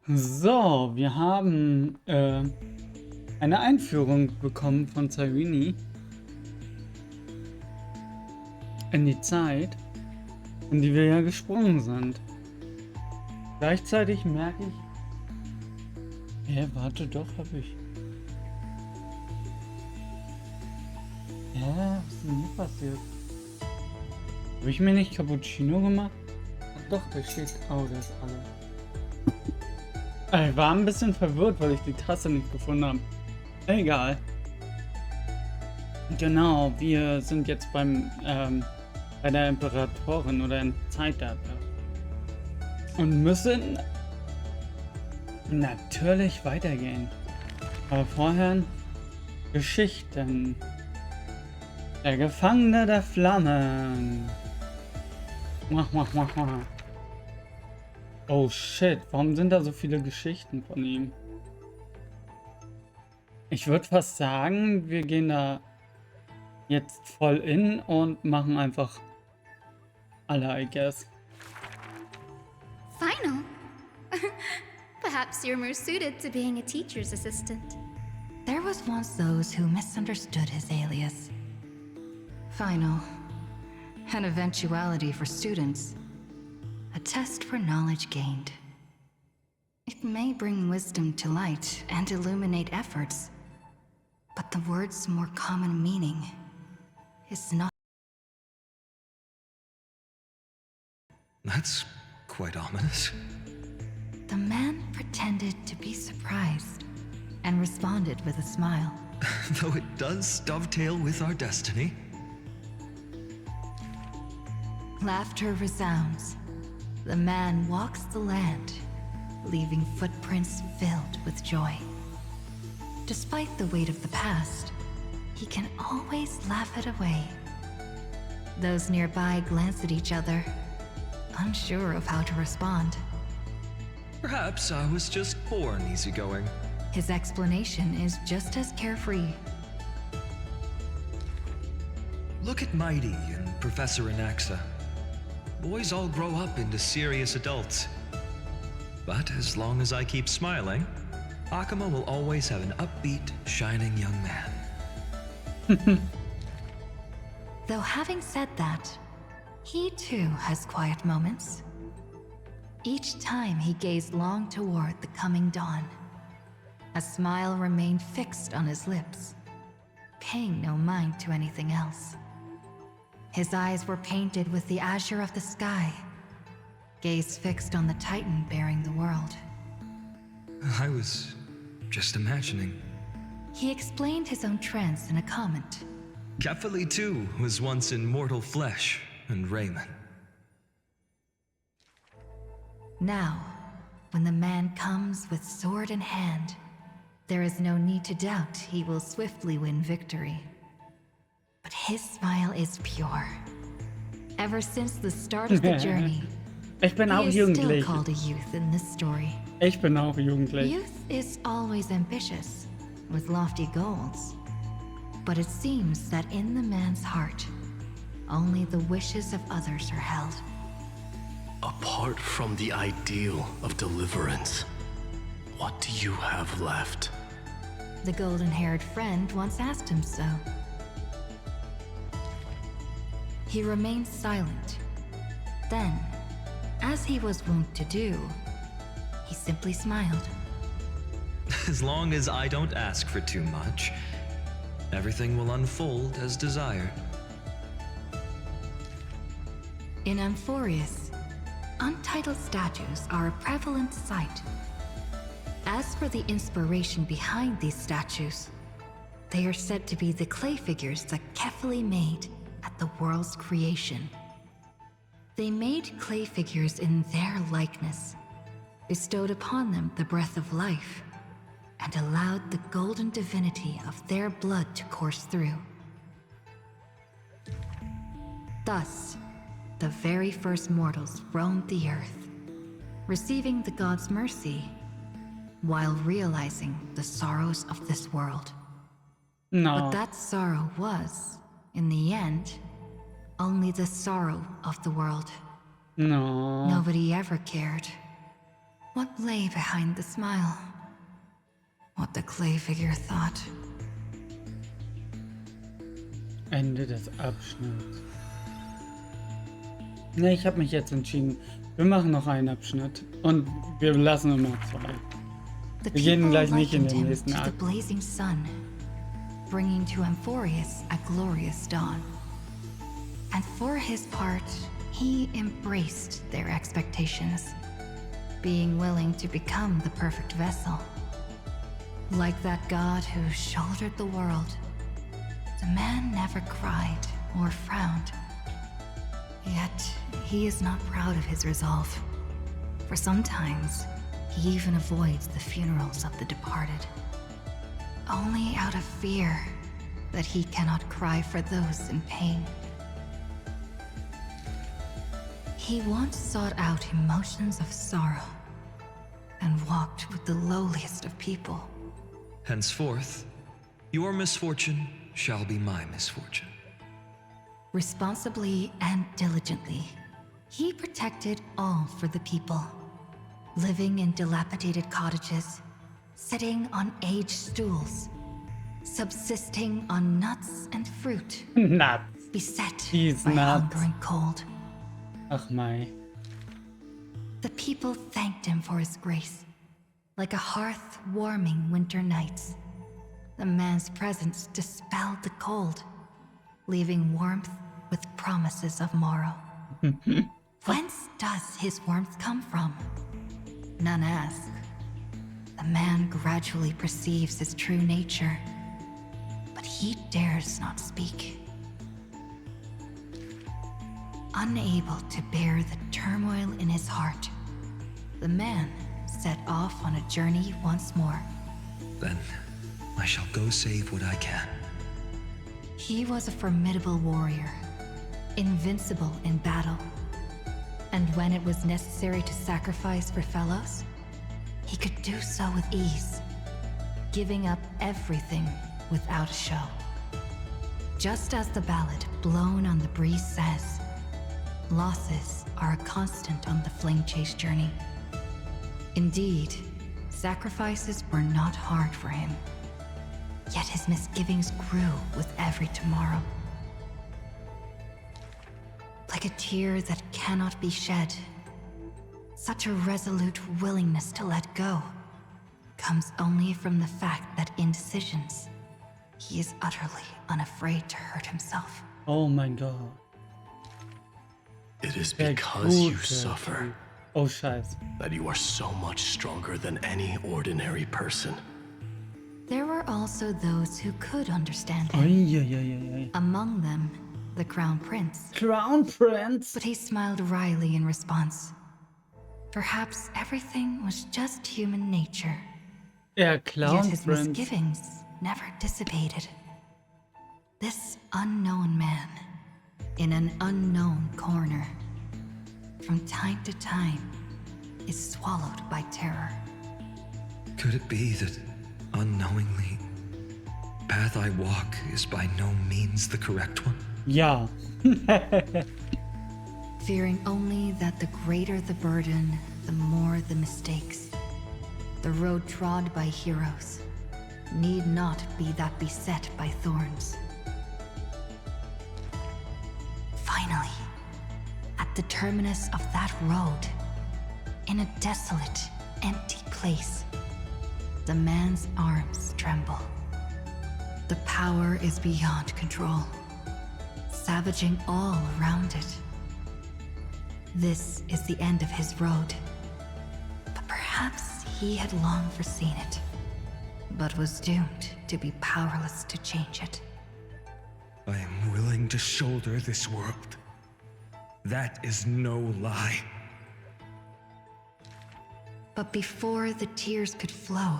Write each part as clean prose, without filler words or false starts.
So, wir haben eine Einführung bekommen von Zarini in die Zeit, in die wir ja gesprungen sind. Gleichzeitig merke ich, warte doch, habe ich. Was ist denn hier passiert? Habe ich mir nicht Cappuccino gemacht? Ach doch, der steht. Oh, der ist alle. Ich war ein bisschen verwirrt, weil ich die Tasse nicht gefunden habe. Egal. Genau, wir sind jetzt bei der Imperatorin oder in Zeit und müssen natürlich weitergehen. Aber vorher Geschichten. Der Gefangene der Flammen. Mach. Oh shit, warum sind da so viele Geschichten von ihm? Ich würde fast sagen, wir gehen da jetzt voll in und machen einfach alle, I guess. Final? Perhaps you're more suited to being a teacher's assistant. There was once those who misunderstood his alias. Final. An eventuality for students. A test for knowledge gained. It may bring wisdom to light and illuminate efforts, but the word's more common meaning is not. That's quite ominous. The man pretended to be surprised and responded with a smile. Though it does dovetail with our destiny. Laughter resounds. The man walks the land, leaving footprints filled with joy. Despite the weight of the past, he can always laugh it away. Those nearby glance at each other, unsure of how to respond. Perhaps I was just born easygoing. His explanation is just as carefree. Look at Mighty and Professor Anaxa. Boys all grow up into serious adults. But as long as I keep smiling, Akuma will always have an upbeat, shining young man. Though having said that, he too has quiet moments. Each time he gazed long toward the coming dawn, a smile remained fixed on his lips, paying no mind to anything else. His eyes were painted with the azure of the sky, gaze fixed on the titan bearing the world. I was just imagining. He explained his own trance in a comment. Kefali too was once in mortal flesh and raiment. Now, when the man comes with sword in hand, there is no need to doubt he will swiftly win victory. But his smile is pure. Ever since the start of the journey, Ich bin auch he is still jugendlich. called a youth in this story. Ich bin auch jugendlich. Youth is always ambitious, with lofty goals. But it seems that in the man's heart, only the wishes of others are held. Apart from the ideal of deliverance, what do you have left? The golden-haired friend once asked him so. He remained silent. Then, as he was wont to do, he simply smiled. As long as I don't ask for too much, everything will unfold as desired. In Amphorius, untitled statues are a prevalent sight. As for the inspiration behind these statues, they are said to be the clay figures that Kefali made at the world's creation. They made clay figures in their likeness, bestowed upon them the breath of life, and allowed the golden divinity of their blood to course through. Thus, the very first mortals roamed the earth, receiving the god's mercy, while realizing the sorrows of this world. No. But that sorrow was, in the end, only the sorrow of the world. No. Nobody ever cared. What lay behind the smile? What the clay figure thought. Ende des Abschnitts. Ne, ich habe mich jetzt entschieden. Wir machen noch einen Abschnitt und wir lassen immer 2. The Wir gehen people gleich nicht in likened den him nächsten to the Akt. blazing sun, bringing to Amphorius a glorious dawn. And for his part, he embraced their expectations, being willing to become the perfect vessel. Like that god who shouldered the world, the man never cried or frowned. Yet, he is not proud of his resolve, for sometimes he even avoids the funerals of the departed, only out of fear that he cannot cry for those in pain. He once sought out emotions of sorrow and walked with the lowliest of people. Henceforth, your misfortune shall be my misfortune. Responsibly and diligently, he protected all for the people, living in dilapidated cottages, sitting on aged stools, subsisting on nuts and fruit, Nuts. beset He's by nuts. hunger and cold. Ach mei. The people thanked him for his grace, like a hearth warming winter nights. The man's presence dispelled the cold, leaving warmth with promises of morrow. Whence does his warmth come from? None ask. The man gradually perceives his true nature, but he dares not speak. Unable to bear the turmoil in his heart, the man set off on a journey once more. Then I shall go save what I can. He was a formidable warrior, invincible in battle. And when it was necessary to sacrifice for fellows, he could do so with ease, giving up everything without a show. Just as the ballad blown on the breeze says, losses are a constant on the flame chase journey. Indeed, sacrifices were not hard for him. Yet his misgivings grew with every tomorrow. Like a tear that cannot be shed, such a resolute willingness to let go comes only from the fact that in decisions, he is utterly unafraid to hurt himself. Oh mein Gott. It is Der because you gute suffer Typ. Oh Scheiße. that you are so much stronger than any ordinary person. There were also those who could understand him. Uiuiuiui. Among them, the Crown Prince. Crown Prince. But he smiled wryly in response. Perhaps everything was just human nature. Der Yet Clown his Prince. misgivings never dissipated. This unknown man, in an unknown corner, from time to time, is swallowed by terror. Could it be that, unknowingly, path I walk is by no means the correct one? Ja. Fearing only that the greater the burden, the more the mistakes. The road trod by heroes need not be that beset by thorns. Finally, at the terminus of that road, in a desolate, empty place, the man's arms tremble. The power is beyond control, savaging all around it. This is the end of his road, but perhaps he had long foreseen it, but was doomed to be powerless to change it. I am willing to shoulder this world. That is no lie. But before the tears could flow,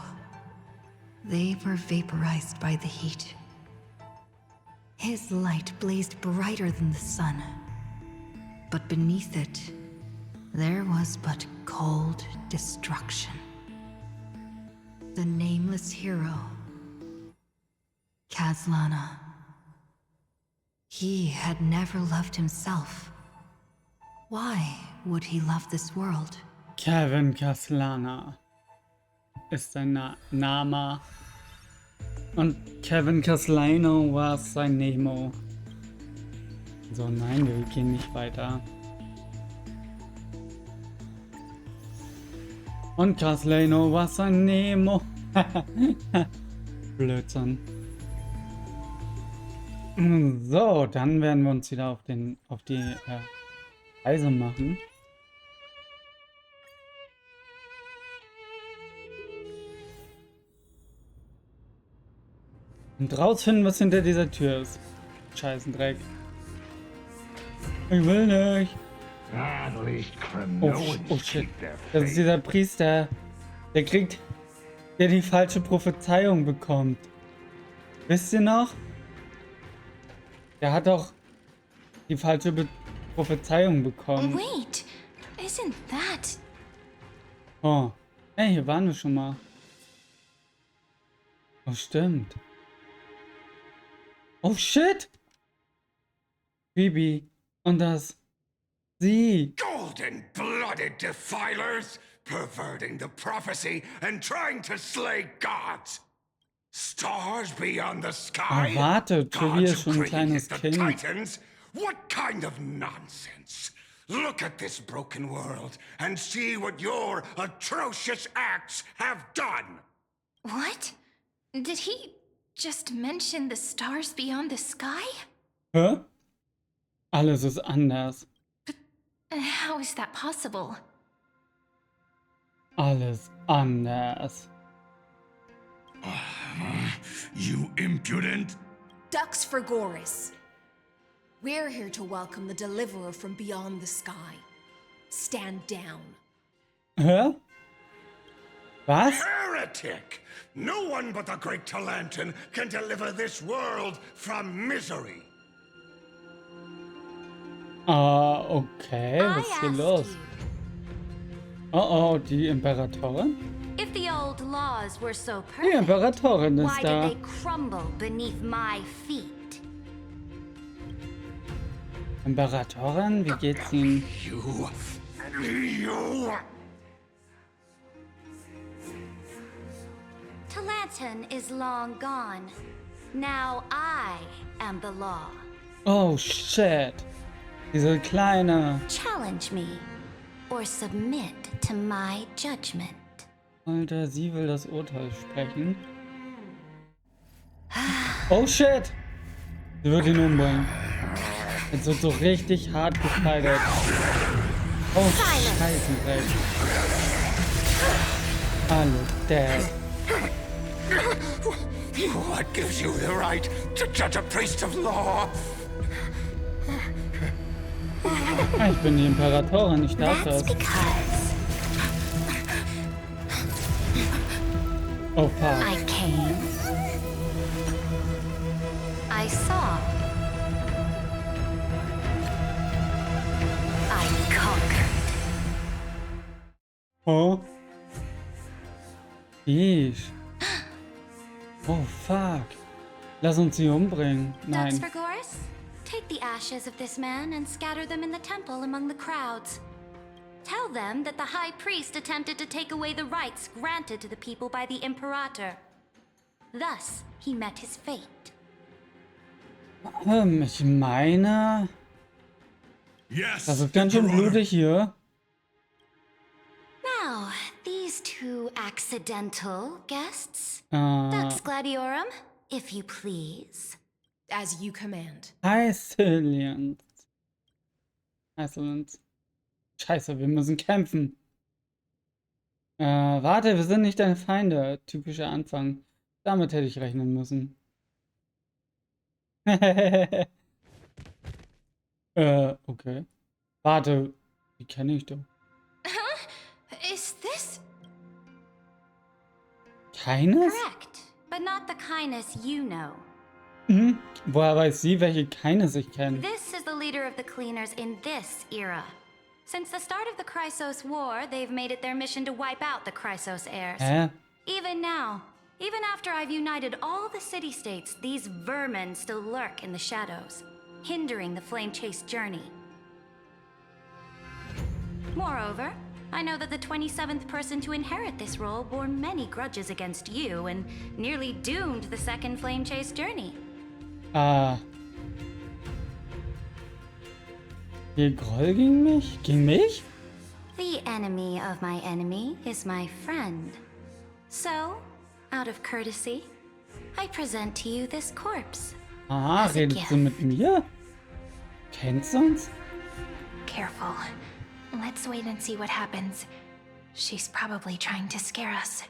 they were vaporized by the heat. His light blazed brighter than the sun, but beneath it, there was but cold destruction. The nameless hero, Kazlana. He had never loved himself. Why would he love this world? Kevin Caslana ist sein Name. Und Kevin Caslano war sein Nemo. So, nein, wir gehen nicht weiter. Und Caslano war sein Nemo. Blödsinn. So, dann werden wir uns wieder auf die Reise machen. Und rausfinden, was hinter dieser Tür ist. Scheißendreck. Ich will nicht. Oh shit. Das ist dieser Priester. Der die falsche Prophezeiung bekommt. Wisst ihr noch? Der hat doch die falsche Prophezeiung bekommen. Wait, isn't that... Oh. Hey, hier waren wir schon mal. Oh, stimmt. Oh shit! Phoebe. Und das... Sie. Golden-blooded defilers, perverting the prophecy and trying to slay gods. Stars beyond the sky. Erwartet, Tobi ist schon ein kleines the Kind. Titans. What kind of nonsense? Look at this broken world and see what your atrocious acts have done. What? Did he just mention the stars beyond the sky? Hä? Alles ist anders. How is that possible? Alles anders. You impudent. Ducks for Goris. We're here to welcome the deliverer from beyond the sky. Stand down. Hä? Was? Heretic! No one but the great Talantin can deliver this world from misery. Okay, was ist hier los? Oh, die Imperatorin? If the old laws were so Die perfect, Imperatorin why ist did da. they crumble beneath my feet? Imperatorin, wie geht's Ihnen? You. Talantin is long gone. Now I am the law. Oh shit. Diese kleine. Challenge me or submit to my judgment. Alter, sie will das Urteil sprechen. Oh shit. Sie wird ihn umbringen. Jetzt wird so richtig hart gekleidet. Oh Scheiße. Alle dead. What gives you the right to judge a priest of law? Ich bin die Imperatorin, ich darf That's das. because Oh fuck. I came, I saw, I conquered. Oh. Yeesh. Oh fuck. Lass uns sie umbringen. Ducks Nein. for Goris? Take the ashes of this man and scatter them in the temple among the crowds. Tell them that the high priest attempted to take away the rights granted to the people by the Imperator. Thus, he met his fate. Ich meine, Yes. das ist ganz schön blutig hier. Now, these two accidental guests. Äh, Dux Gladiorum, if you please. As you command. Isolance. Scheiße, wir müssen kämpfen. Warte, wir sind nicht deine Feinde. Typischer Anfang. Damit hätte ich rechnen müssen. Okay. Warte, die kenne ich doch. Is this... Keines? Correct, but not the kindness you know. Mhm. Woher weiß sie, welche Keines ich kenne? This is the leader of the cleaners in this era. Since the start of the Chrysos War, they've made it their mission to wipe out the Chrysos heirs. Hä? Even now, even after I've united all the city-states, these vermin still lurk in the shadows, hindering the flame-chased journey. Moreover, I know that the 27th person to inherit this role bore many grudges against you and nearly doomed the second flame chase journey. Ah. Ihr Groll gegen mich? Gegen mich? The enemy of my enemy is my friend. So, out of courtesy, I present to you this corpse. Aha, As a redet gift. sie mit mir? Kennst du uns? Careful. Let's wait and see what happens. She's probably trying to scare us.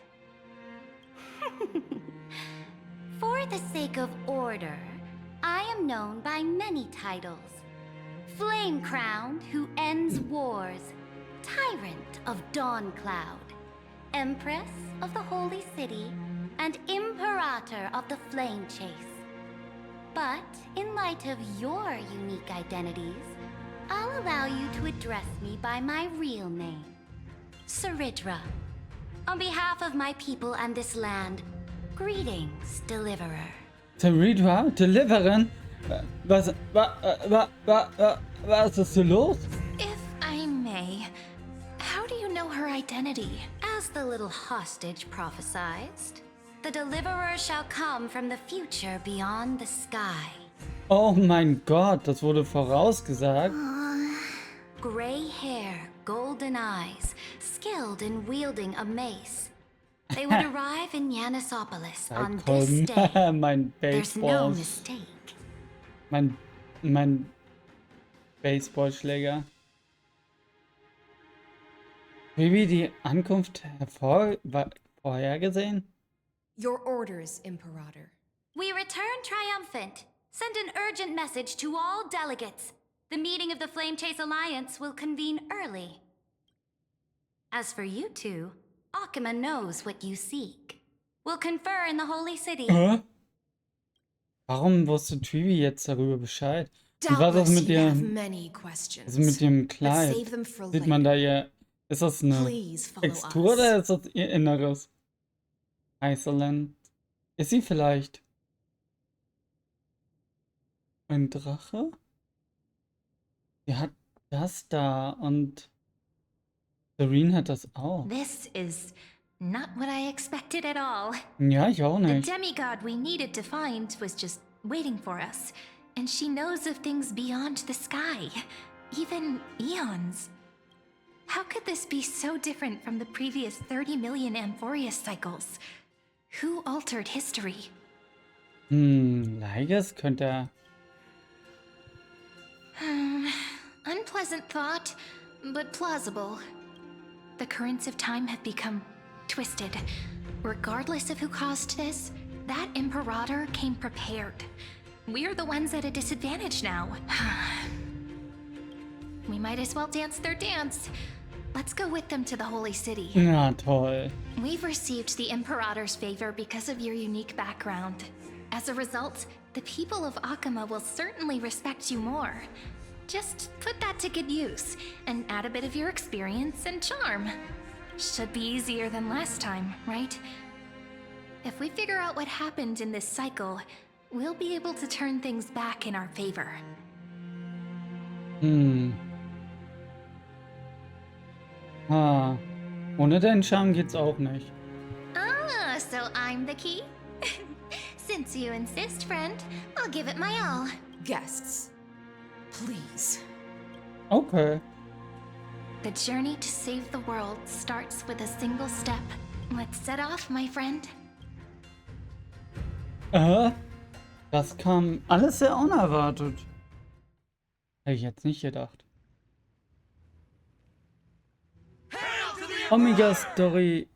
For the sake of order, I am known by many titles. Flame Crowned, who ends wars. Tyrant of Dawn Cloud. Empress of the Holy City. And Imperator of the Flame Chase. But in light of your unique identities, I'll allow you to address me by my real name. Saridra. On behalf of my people and this land, greetings, Deliverer. Saridra? Deliverin? Was ist hier los? If I may, how do you know her identity? As the little hostage prophesied, the Deliverer shall come from the future beyond the sky. Oh mein Gott, das wurde vorausgesagt. Gray hair, golden eyes, skilled in wielding a mace. They would arrive in Yanisopolis on this day. Mein There's no Baseball. mistake. Mein Baseballschläger. Wie die Ankunft vorhergesehen? Your orders, Imperator. We return triumphant. Send an urgent message to all delegates. The meeting of the Flame Chase Alliance will convene early. As for you two, Akuma knows what you seek. We'll confer in the Holy City. Warum wusste Trivi jetzt darüber Bescheid? Und was ist Doubtless mit you have ihrem, many questions. also mit ihrem but Kleid? save them for Sieht man da later. ihr, ist das eine Please follow Textur us. oder ist das ihr Inneres? Iceland. Ist sie vielleicht ein Drache? Sie hat das da und Serene hat das auch. This is not what I expected at all. Ja, ich auch The nicht. demigod we needed to find was just waiting for us. And she knows of things beyond the sky. Even eons. How could this be so different from the previous 30 million Amphorius cycles? Who altered history? Leiges könnte Unpleasant thought, but plausible. The currents of time have become twisted. Regardless of who caused this, that Imperator came prepared. We're the ones at a disadvantage now. We might as well dance their dance. Let's go with them to the Holy City. Na toll. We've received the Imperator's favor because of your unique background. As a result, the people of Akuma will certainly respect you more. Just put that to good use, and add a bit of your experience and charm. Should be easier than last time, right? If we figure out what happened in this cycle, we'll be able to turn things back in our favor. Ohne deinen Charme geht's auch nicht. Ah, so I'm the key? Since you insist, friend, I'll give it my all. Guests, please. Okay. The journey to save the world starts with a single step. Let's set off, my friend. Das kam alles sehr unerwartet. Hätte ich jetzt nicht gedacht. Omega Story.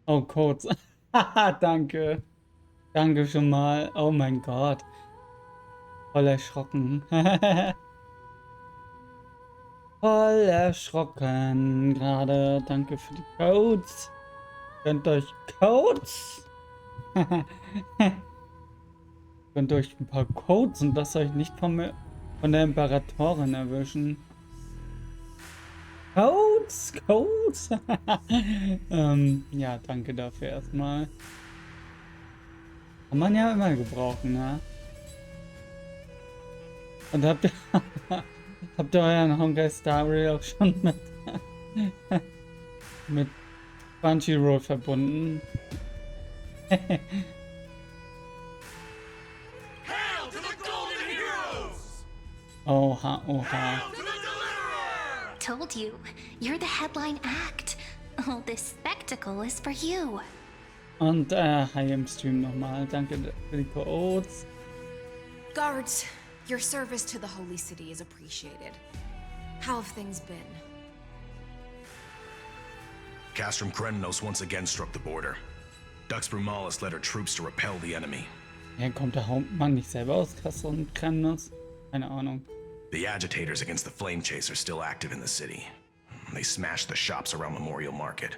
Oh, Codes. Danke. Danke schon mal. Oh mein Gott. Voll erschrocken. Voll erschrocken gerade. Danke für die Codes. Gönnt euch Codes. Gönnt euch ein paar Codes und lasst euch nicht von der Imperatorin erwischen. Codes, Codes. Ja, danke dafür erstmal. Kann man ja immer gebrauchen, ne? Und habt ihr euren Honkai Star Rail auch schon mit Mit Crunchyroll verbunden. Hail to the golden heroes! Oha, oha. Hail to the deliverer! Told you, you're the headline act. All this spectacle is for you. Und hi im Stream nochmal. Danke für die Codes. Guards, your service to the Holy City is appreciated. How have things been? Castrum Krennos once again struck the border. Dux Brumalis led her troops to repel the enemy. Ja, kommt der Hauptmann nicht selber aus Kassel und Kremnos? Keine Ahnung. The agitators against the Flame Chase are still active in the city. They smashed the shops around Memorial Market.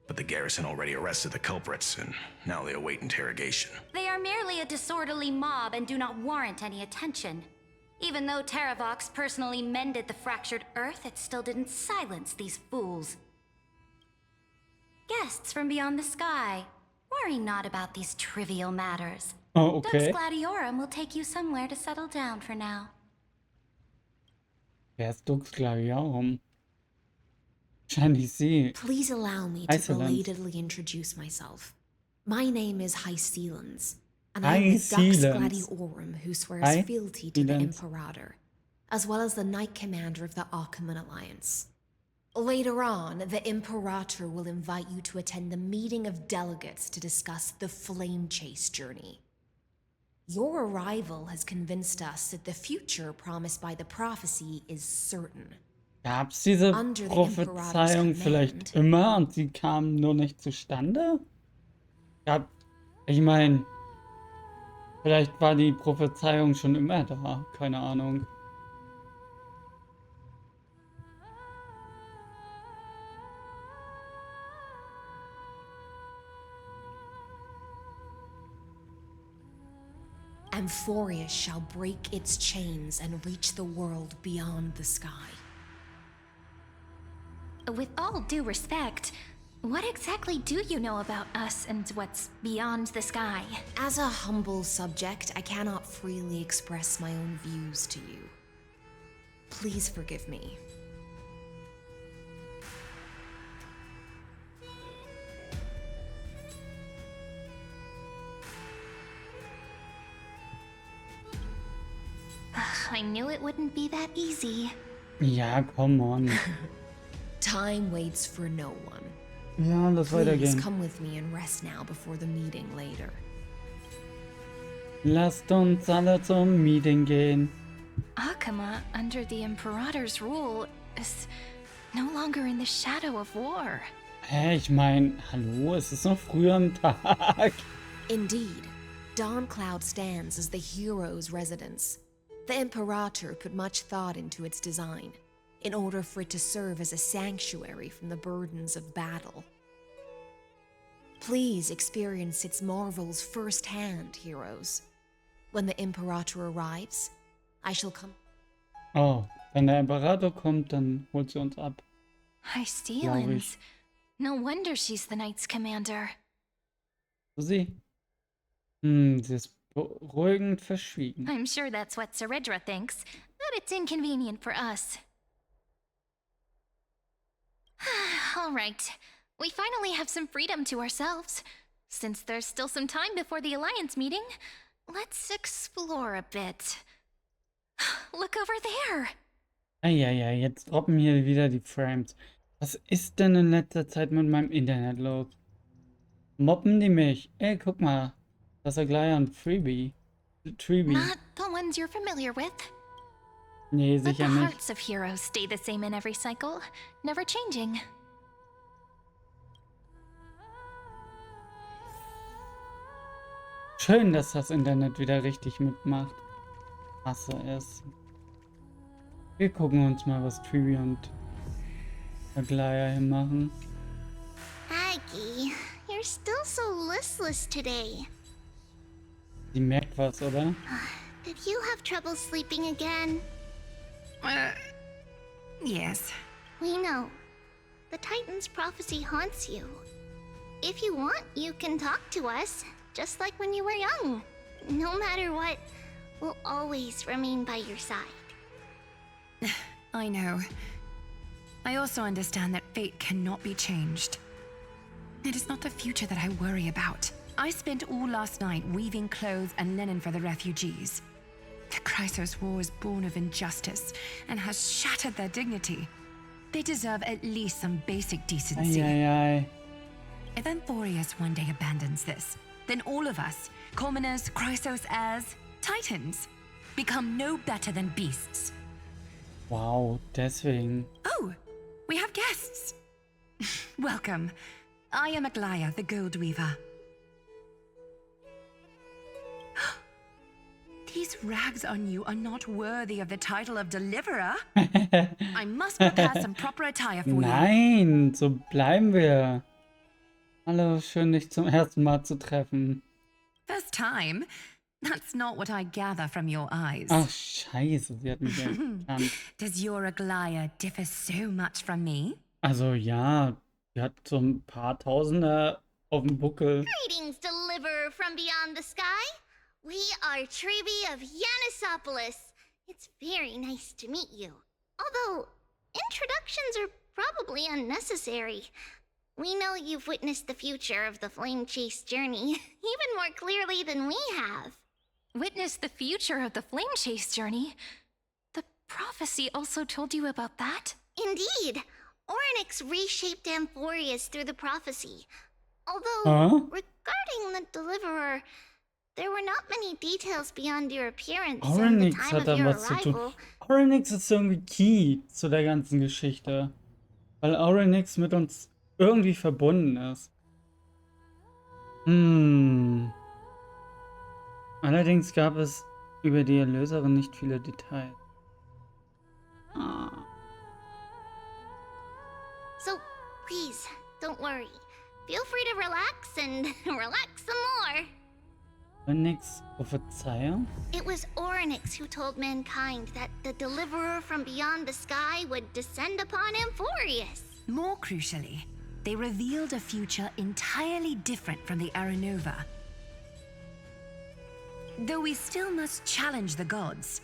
But the garrison already arrested the culprits, and now they await interrogation. They are merely a disorderly mob and do not warrant any attention. Even though Terravox personally mended the fractured earth, it still didn't silence these fools. Guests from beyond the sky, worry not about these trivial matters. Oh, okay. Dux Gladiorum will take you somewhere to settle down for now. Wer ist Dux Gladiorum? Wahrscheinlich sie. Please allow me to Iceland. belatedly introduce myself. My name is Hycelans, and I am the Dux Hycelans. Gladiorum who swears fealty to the Hycelans. Imperator, as well as the Knight Commander of the Achaemenid Alliance. Later on, the Imperator will invite you to attend the meeting of delegates to discuss the Flame Chase journey. Your arrival has convinced us that the future promised by the prophecy is certain. Gab's diese Under the Prophezeiung Imperator's vielleicht command. immer und sie kam nur nicht zustande? Ich meine, vielleicht war die Prophezeiung schon immer da. Keine Ahnung. Amphorius shall break its chains and reach the world beyond the sky. With all due respect, what exactly do you know about us and what's beyond the sky? As a humble subject, I cannot freely express my own views to you. Please forgive me. I knew it wouldn't be that easy. Ja, come on. Time waits for no one. Ja, lass Please weitergehen. come with me and rest now before the meeting later. Lasst uns alle zum Meeting gehen. Akama, under the Imperator's rule, is no longer in the shadow of war. Hä, ich mein, hallo, es ist noch früh am Tag. Indeed, Dawncloud stands as the hero's residence. The Imperator put much thought into its design, in order for it to serve as a sanctuary from the burdens of battle. Please experience its marvels firsthand, heroes. When the Imperator arrives, I shall come. Oh, wenn der Imperator kommt, dann holt sie uns ab. Hycelans. No wonder she's the Knight's commander. So sie. Sie ist beruhigend verschwiegen. I'm sure that's what Seredra thinks, but it's inconvenient for us. All right, we finally have some freedom to ourselves. Since there's still some time before the Alliance meeting, let's explore a bit. Look over there! Eieiei, jetzt droppen hier wieder die Frames. Was ist denn in letzter Zeit mit meinem Internet los? Mobben die mich? Ey, guck mal. Das ist ja gleich ein Freebie. Not the ones you're familiar with. Nee, But the sicher nicht. hearts of heroes stay the same in every cycle, never changing. Schön, dass das Internet wieder richtig mitmacht. Hasse es. Wir gucken uns mal, was Trivi und Aglaya hier machen. Aggie, you're still so listless today. Sie merkt was, oder? Did you have trouble sleeping again? Yes. We know. The Titan's prophecy haunts you. If you want, you can talk to us, just like when you were young. No matter what, we'll always remain by your side. I know. I also understand that fate cannot be changed. It is not the future that I worry about. I spent all last night weaving clothes and linen for the refugees. The Chrysos War is born of injustice and has shattered their dignity. They deserve at least some basic decency. Eieiei. If Amphorius one day abandons this, then all of us, commoners, Chrysos heirs, Titans, become no better than beasts. Wow, deswegen. Oh, we have guests. Welcome. I am Aglaya, the Gold Weaver. These rags on you are not worthy of the title of Deliverer. I must prepare some proper attire for you. Nein, so bleiben wir. Hallo, schön dich zum ersten Mal zu treffen. First time? That's not what I gather from your eyes. Ach, scheiße, sie hat mich erkannt. Does your Aglaya differ so much from me? Also ja, sie hat so ein paar Tausender auf dem Buckel. Greetings, Deliverer from beyond the sky. We are Trebi of Yanisopolis. It's very nice to meet you. Although, introductions are probably unnecessary. We know you've witnessed the future of the Flame Chase journey even more clearly than we have. Witness the future of the Flame Chase journey? The prophecy also told you about that? Indeed. Orynyx reshaped Amphorius through the prophecy. Although, regarding the Deliverer, there were not many details beyond your appearance and the Orynyx time hat of da your was zu tun. arrival. Orynyx ist irgendwie key zu der ganzen Geschichte. Weil Orynyx mit uns irgendwie verbunden ist. Allerdings gab es über die Erlöserin nicht viele Details. So, please, don't worry. Feel free to relax and relax some more. Orynyx Prophezeiung? It was Orynyx who told mankind that the Deliverer from beyond the sky would descend upon Amphorius. More crucially, they revealed a future entirely different from the Aranova. Though we still must challenge the gods.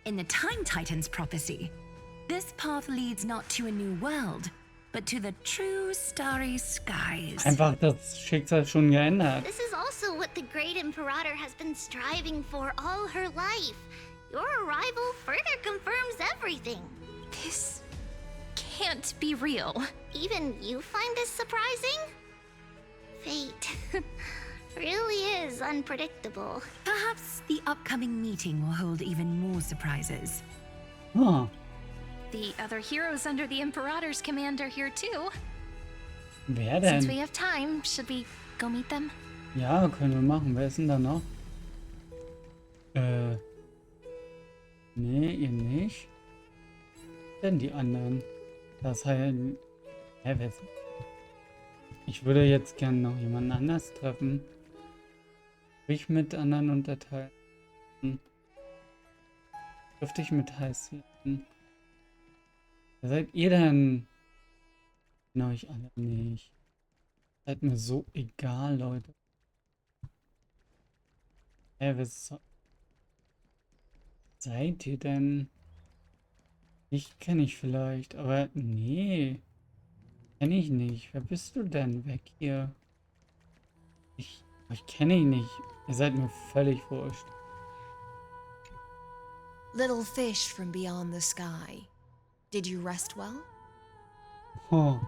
In the Time Titans prophecy, this path leads not to a new world, but to the true starry skies. Einfach das Schicksal schon geändert. This is also what the great Imperator has been striving for all her life. Your arrival further confirms everything. This can't be real. Even you find this surprising? Fate really is unpredictable. Perhaps the upcoming meeting will hold even more surprises. Huh. The other heroes under the Imperator's command are here too. Wer Since we denn? have time, should we go meet them? Ja, können wir machen. Wer ist denn da noch? Nee, ihr nicht. Denn die anderen. Das heißt. Wer ist? Ich würde jetzt gerne noch jemanden anders treffen. Ich mit anderen unterteilen. Dürfte ich mit heiß werden? Wer seid ihr denn? Genau, ich alle nicht. Seid mir so egal, Leute. Wer seid ihr denn? Ich kenne ich vielleicht, aber nee. Kenne ich nicht. Wer bist du denn? Weg hier. Euch kenne ich nicht. Ihr seid mir völlig wurscht. Little fish from beyond the sky. Did you rest well? Oh.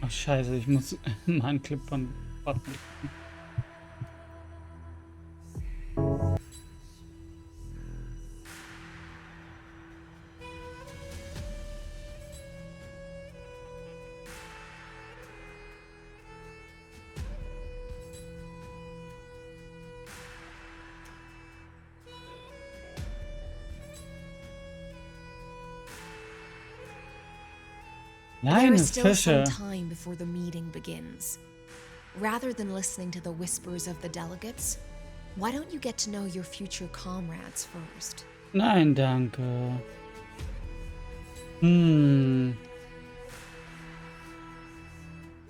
Ach scheiße, ich muss mal einen Clip von Button. There Nein, is still some Fische. time before the meeting begins. Rather than listening to the whispers of the delegates, why don't you get to know your future comrades first? Nein, danke.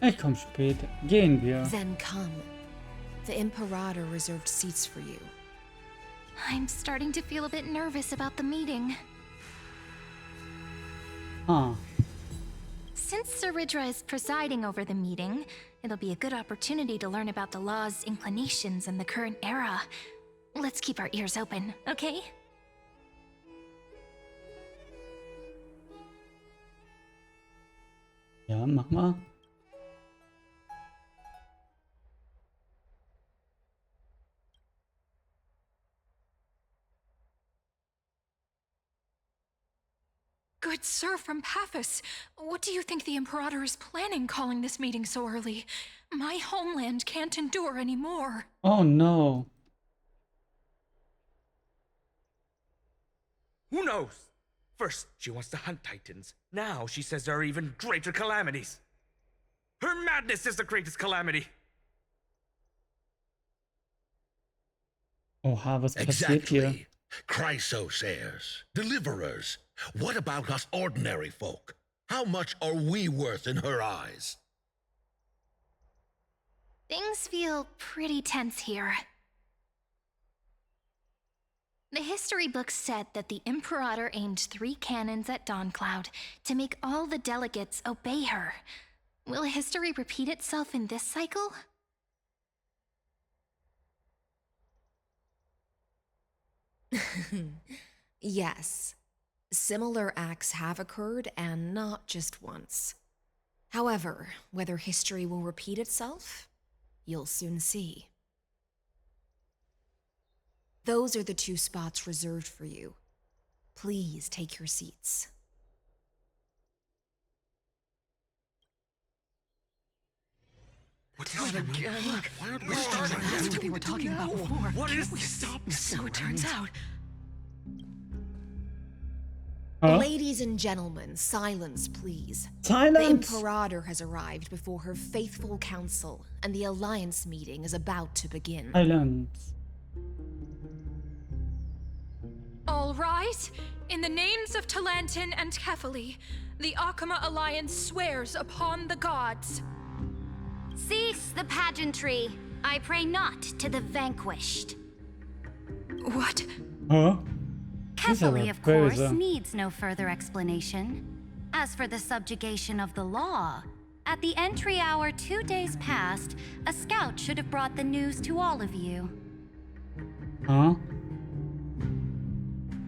Ich komm später. Gehen wir. Then come. The Imperator reserved seats for you. I'm starting to feel a bit nervous about the meeting. Huh. Since Saridra is presiding over the meeting, it'll be a good opportunity to learn about the law's inclinations in the current era. Let's keep our ears open, okay? Ja, mach mal. Good sir from Paphos, what do you think the Imperator is planning calling this meeting so early? My homeland can't endure anymore. Oh no. Who knows? First, she wants to hunt Titans. Now she says there are even greater calamities. Her madness is the greatest calamity. Oha, was passiert hier? Exactly. Chrysosairs, deliverers. What about us ordinary folk? How much are we worth in her eyes? Things feel pretty tense here. The history books said that the Imperator aimed 3 cannons at Dawncloud to make all the delegates obey her. Will history repeat itself in this cycle? Yes. Similar acts have occurred, and not just once. However, whether history will repeat itself, you'll soon see. Those are the 2 spots reserved for you. Please take your seats. What's that again? Why aren't we starting? That's what they were talking about before. What is this? So it turns out. Huh? Ladies and gentlemen, silence, please. Silence! The Imperator has arrived before her faithful council, and the Alliance meeting is about to begin. Silence. All right. In the names of Talantin and Kefali, the Akama Alliance swears upon the gods. Cease the pageantry. I pray not to the vanquished. What? Huh? Kefali, Diese of course, böse. needs no further explanation. As for the subjugation of the law, at the entry hour 2 days past, a scout should have brought the news to all of you. Huh?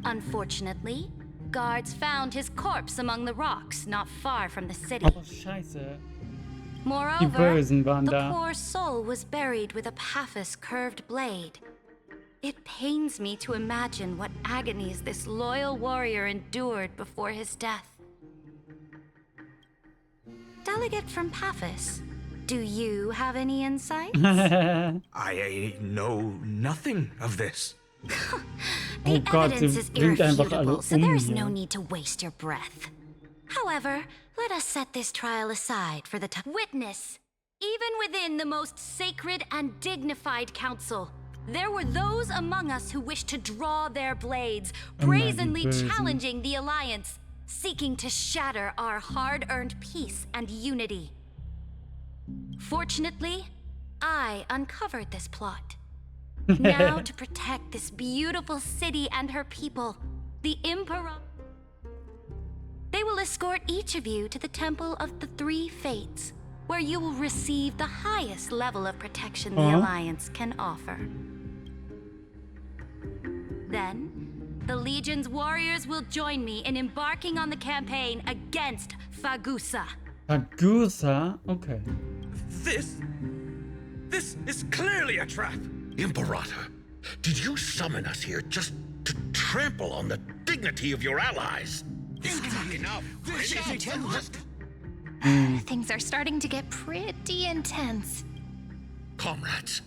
Unfortunately, guards found his corpse among the rocks not far from the city. Oh, scheiße. Die Moreover, Bösen waren the da. poor soul was buried with a Paphos curved blade. It pains me to imagine what agonies this loyal warrior endured before his death. Delegate from Paphos, do you have any insights? I know nothing of this. The Oh Gott, evidence sie is bringt einfach irrefutable, alle so there is um no hier. need to waste your breath. However, let us set this trial aside for the time. Witness, even within the most sacred and dignified council, there were those among us who wished to draw their blades, brazenly Bösen. challenging the Alliance, seeking to shatter our hard-earned peace and unity. Fortunately, I uncovered this plot. Now, to protect this beautiful city and her people, the Emperor... They will escort each of you to the Temple of the Three Fates, where you will receive the highest level of protection the Alliance can offer. Then, the Legion's warriors will join me in embarking on the campaign against Fagusa. Fagusa? Okay. This is clearly a trap. Imperator, did you summon us here just to trample on the dignity of your allies? Enough. Things are starting to get pretty intense. Comrades,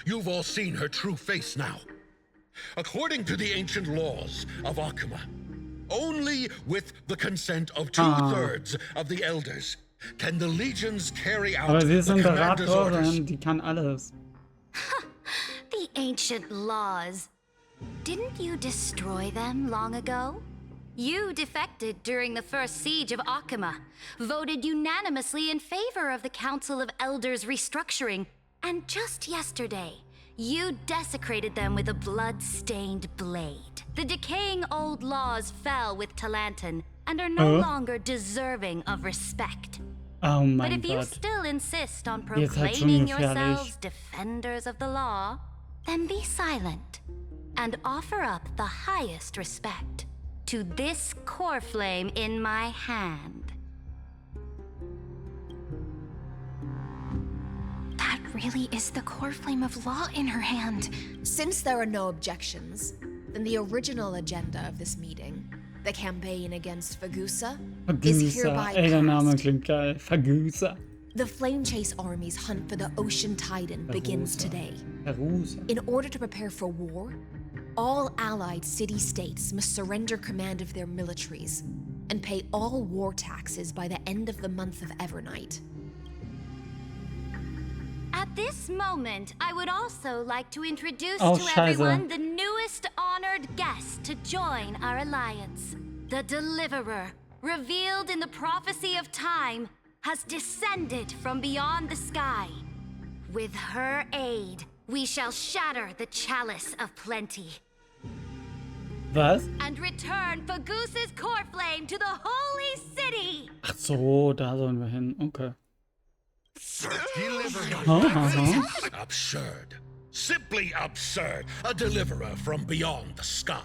you've all seen her true face now. According to the ancient laws of Akama, only with the consent of 2/3 of the elders can the legions carry out Aber sie ist the commander's orders. Imperatorin, die kann alles. The ancient laws. Didn't you destroy them long ago? You defected during the first siege of Akama, voted unanimously in favor of the Council of Elders restructuring, And just yesterday, you desecrated them with a blood-stained blade. The decaying old laws fell with Talanton and are no longer deserving of respect. Oh But mein if you Gott. still insist on Jetzt halt schon proclaiming gefährlich. yourselves defenders of the law, then be silent and offer up the highest respect to this core flame in my hand. That really is the core flame of law in her hand. Since there are no objections, then the original agenda of this meeting, the campaign against Fagusa, is Vergüßer. hereby Ey, der Name passed. klingt geil. Vergüßer. The Flame Chase Army's hunt for the Ocean Titan begins today. Vergüßer. In order to prepare for war, all allied city-states must surrender command of their militaries and pay all war taxes by the end of the month of Evernight. At this moment, I would also like to introduce Oh, to scheiße. everyone the newest honored guest to join our alliance. The Deliverer, revealed in the prophecy of time, has descended from beyond the sky. With her aid, we shall shatter the chalice of plenty Was? and return Fagusa's core flame to the holy city. Ach so, da sollen wir hin. Okay. Absurd. Simply absurd. A deliverer from beyond the sky.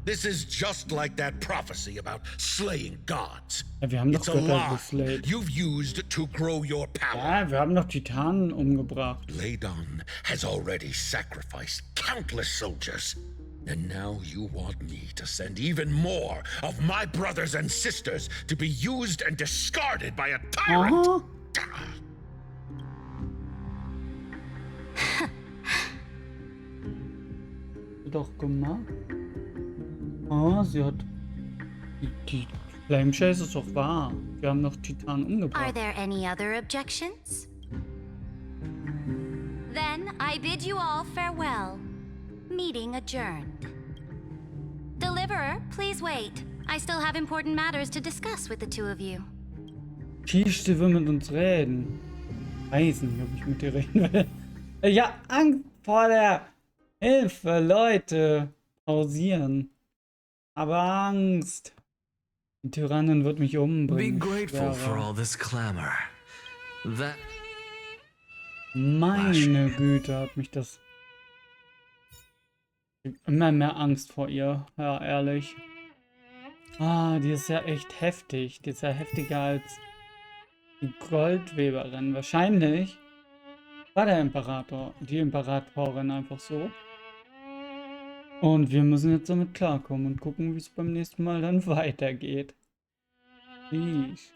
This is just like that prophecy about slaying gods. Ja, wir haben doch It's a Götter lie geslayt. you've used to grow your power. Ja, wir haben doch Titanen umgebracht. Ladon has already sacrificed countless soldiers. And now you want me to send even more of my brothers and sisters to be used and discarded by a tyrant? Aha. Doch gemacht. Ah, sie hat. Die Flame Chase ist doch wahr. Wir haben doch Titanen Are umgebracht. there any other objections? Then I bid you all farewell. Meeting adjourned. Deliverer, please wait. I still have important matters to discuss with the two of you. Kiste will mit uns reden. Weiß nicht, ob ich mit dir reden will. Ich hab Angst vor der Hilfe, Leute. Pausieren. Aber Angst. Die Tyrannin wird mich Be umbringen. grateful ich for schwöre. all this clamor. That Meine Güte, hat mich das. Ich hab immer mehr Angst vor ihr, ja, ehrlich. Ah, die ist ja echt heftig. Die ist ja heftiger als die Goldweberin. Wahrscheinlich war der Imperator, die Imperatorin einfach so. Und wir müssen jetzt damit klarkommen und gucken, wie es beim nächsten Mal dann weitergeht. Sheesh.